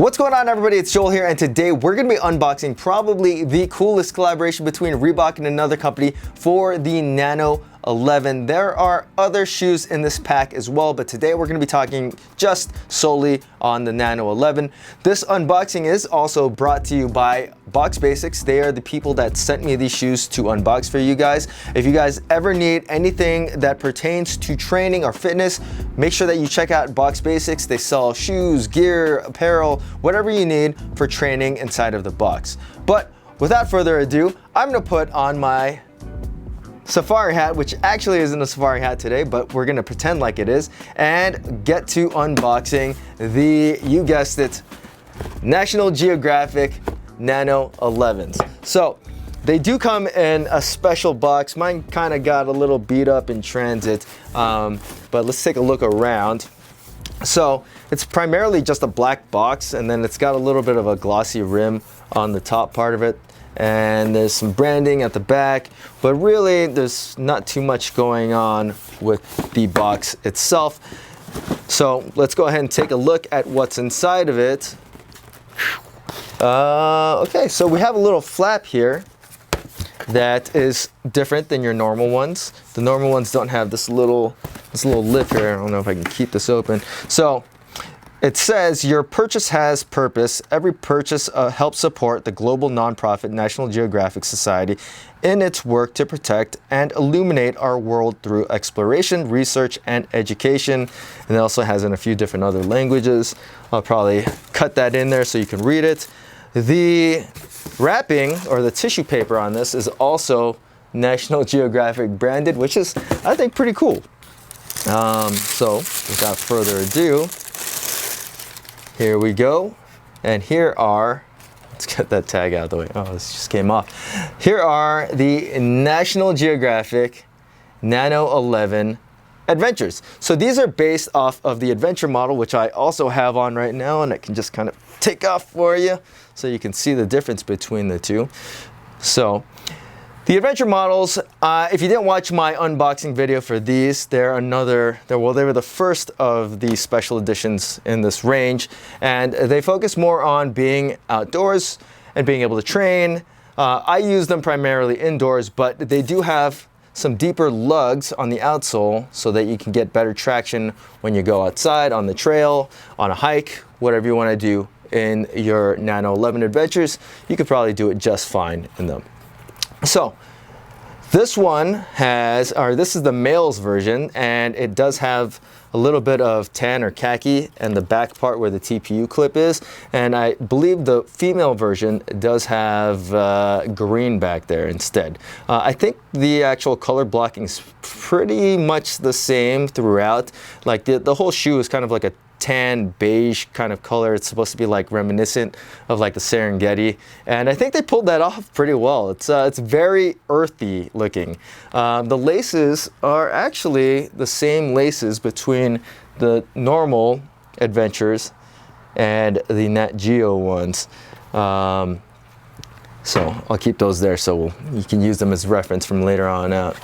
What's going on, everybody? It's Joel here, and today we're going to be unboxing probably the coolest collaboration between Reebok and another company for the Nano 11. There are other shoes in this pack as well, but today we're going to be talking just solely on the Nano 11. This unboxing is also brought to you by Box Basics. They are the people that sent me these shoes to unbox for you guys. If you guys ever need anything that pertains to training or fitness, make sure that you check out Box Basics. They sell shoes, gear, apparel, whatever you need for training inside of the box. But without further ado, I'm going to put on my safari hat, which actually isn't a safari hat today, but we're gonna pretend like it is, and get to unboxing the, you guessed it, National Geographic Nano 11s. So they do come in a special box. Mine kind of got a little beat up in transit, but let's take a look around. So it's primarily just a black box, and then it's got a little bit of a glossy rim on the top part of it. And there's some branding at the back, but really there's not too much going on with the box itself. So let's go ahead and take a look at what's inside of it. Okay, so we have a little flap here that is different than your normal ones. The normal ones don't have this little lip here. I don't know if I can keep this open. So it says, your purchase has purpose. Every purchase helps support the global nonprofit National Geographic Society in its work to protect and illuminate our world through exploration, research, and education. And it also has in a few different other languages. I'll probably cut that in there so you can read it. The wrapping, or the tissue paper on this, is also National Geographic branded, which is, I think, pretty cool. So without further ado, here we go, and here are, let's get that tag out of the way. Oh, this just came off. Here are the National Geographic Nano 11 Adventures. So these are based off of the Adventure model, which I also have on right now, and I can just kind of take off for you so you can see the difference between the two. So the Adventure models, if you didn't watch my unboxing video for these, they were the first of the special editions in this range, and they focus more on being outdoors and being able to train. I use them primarily indoors, but they do have some deeper lugs on the outsole so that you can get better traction when you go outside, on the trail, on a hike, whatever you want to do in your Nano 11 Adventures. You could probably do it just fine in them. So this one has, or this is the male's version, and it does have a little bit of tan or khaki in the back part where the TPU clip is, and I believe the female version does have green back there instead. I think the actual color blocking is pretty much the same throughout. Like the whole shoe is kind of like a tan beige kind of color. It's supposed to be like reminiscent of like the Serengeti, and I think they pulled that off pretty well. It's very earthy looking. The laces are actually the same laces between the normal Adventures and the Nat Geo ones. So I'll keep those there so you can use them as reference from later on out.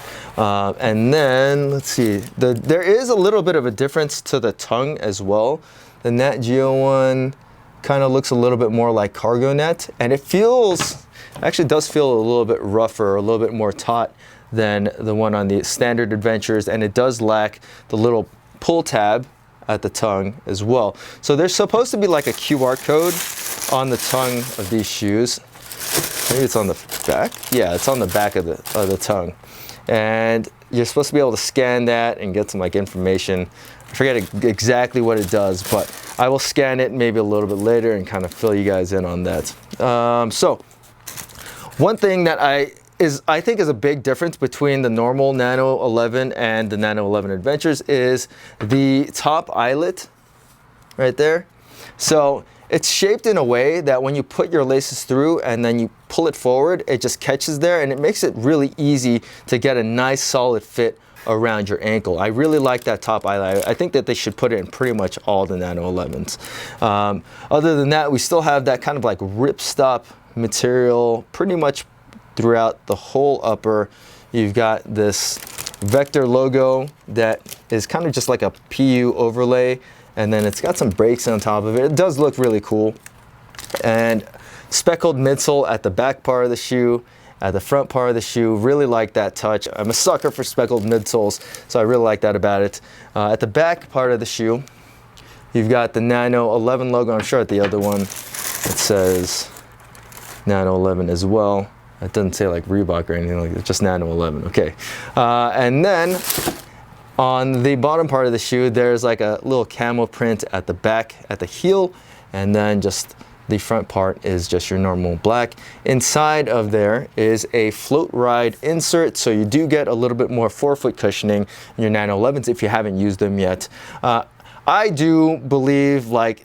And then, let's see, there is a little bit of a difference to the tongue as well. The Nat Geo one kind of looks a little bit more like cargo net, and it actually does feel a little bit rougher, a little bit more taut than the one on the standard Adventures, and it does lack the little pull tab at the tongue as well. So there's supposed to be like a QR code on the tongue of these shoes. Maybe it's on the back? Yeah, it's on the back of the tongue. And you're supposed to be able to scan that and get some like information. I forget exactly what it does, but I will scan it maybe a little bit later and kind of fill you guys in on that. So one thing that I think is a big difference between the normal Nano 11 and the Nano 11 Adventures is the top eyelet right there. So it's shaped in a way that when you put your laces through and then you pull it forward, it just catches there, and it makes it really easy to get a nice solid fit around your ankle. I really like that top eyelet. I think that they should put it in pretty much all the Nano 11s. Other than that, we still have that kind of like ripstop material pretty much throughout the whole upper. you've got this Vector logo that is kind of just like a PU overlay, and then it's got some brakes on top of it. It does look really cool. And speckled midsole at the back part of the shoe, at the front part of the shoe. Really like that touch. I'm a sucker for speckled midsoles, so I really like that about it. At the back part of the shoe, you've got the Nano 11 logo. I'm sure at the other one it says Nano 11 as well. It doesn't say like Reebok or anything like that, just Nano 11, okay. And then on the bottom part of the shoe, there's like a little camel print at the back, at the heel, and then just the front part is just your normal black. Inside of there is a float ride insert, so you do get a little bit more forefoot cushioning in your Nano 11s if you haven't used them yet. I do believe, like,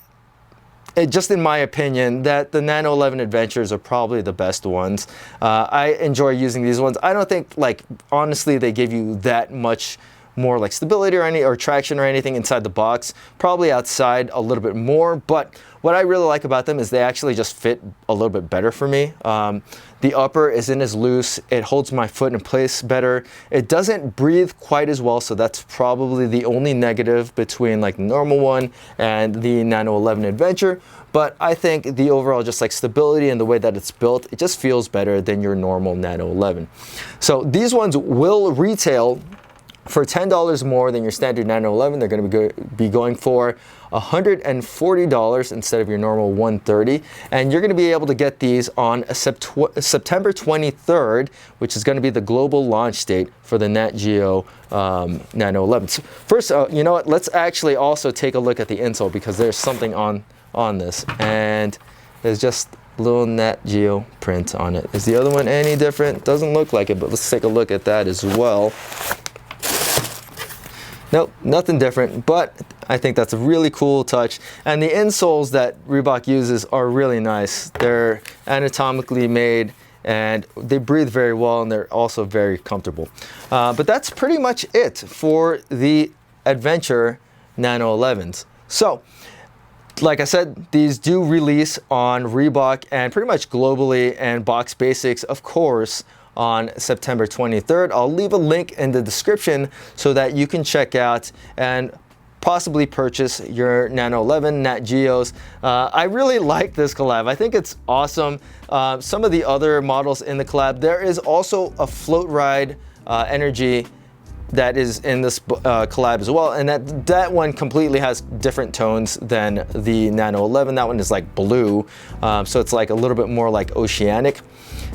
just in my opinion, that the Nano 11 Adventures are probably the best ones. I enjoy using these ones. I don't think, like, honestly, they give you that much more like stability or traction or anything inside the box. Probably outside a little bit more, but what I really like about them is they actually just fit a little bit better for me. The upper isn't as loose. It holds my foot in place better. It doesn't breathe quite as well, so that's probably the only negative between like the normal one and the Nano 11 Adventure. But I think the overall just like stability and the way that it's built, it just feels better than your normal Nano 11. So these ones will retail for $10 more than your standard Nano 11. They're going to be going for $140 instead of your normal $130, and you're going to be able to get these on September 23rd, which is going to be the global launch date for the Nat Geo Nano 11. So first, you know what? Let's actually also take a look at the insole, because there's something on this, and there's just a little Nat Geo print on it. Is the other one any different? Doesn't look like it, but let's take a look at that as well. Nope, nothing different, but I think that's a really cool touch. And the insoles that Reebok uses are really nice. They're anatomically made, and they breathe very well, and they're also very comfortable. But that's pretty much it for the Adventure Nano 11s. So, like I said, these do release on Reebok and pretty much globally, and Box Basics, of course, on September 23rd. I'll leave a link in the description so that you can check out and possibly purchase your Nano 11 Nat Geos. I really like this collab. I think it's awesome. Some of the other models in the collab, there is also a float ride energy that is in this collab as well, and that one completely has different tones than the Nano 11. That one is like blue, so it's like a little bit more like oceanic.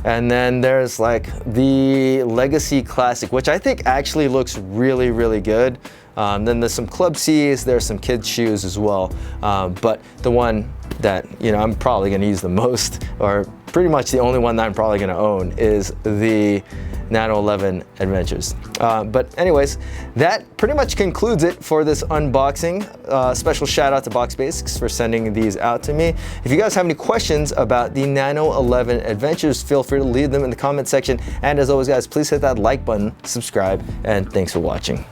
And then there's like the Legacy Classic, which I think actually looks really, really good. Then there's some Club C's, there's some kids shoes as well. But the one that, you know, I'm probably gonna use the most, or pretty much the only one that I'm probably gonna own, is the Nano 11 Adventures. But anyways, that pretty much concludes it for this unboxing. Special shout out to Box Basics for sending these out to me. If you guys have any questions about the Nano 11 Adventures, feel free to leave them in the comment section. And as always, guys, please hit that like button, subscribe, and thanks for watching.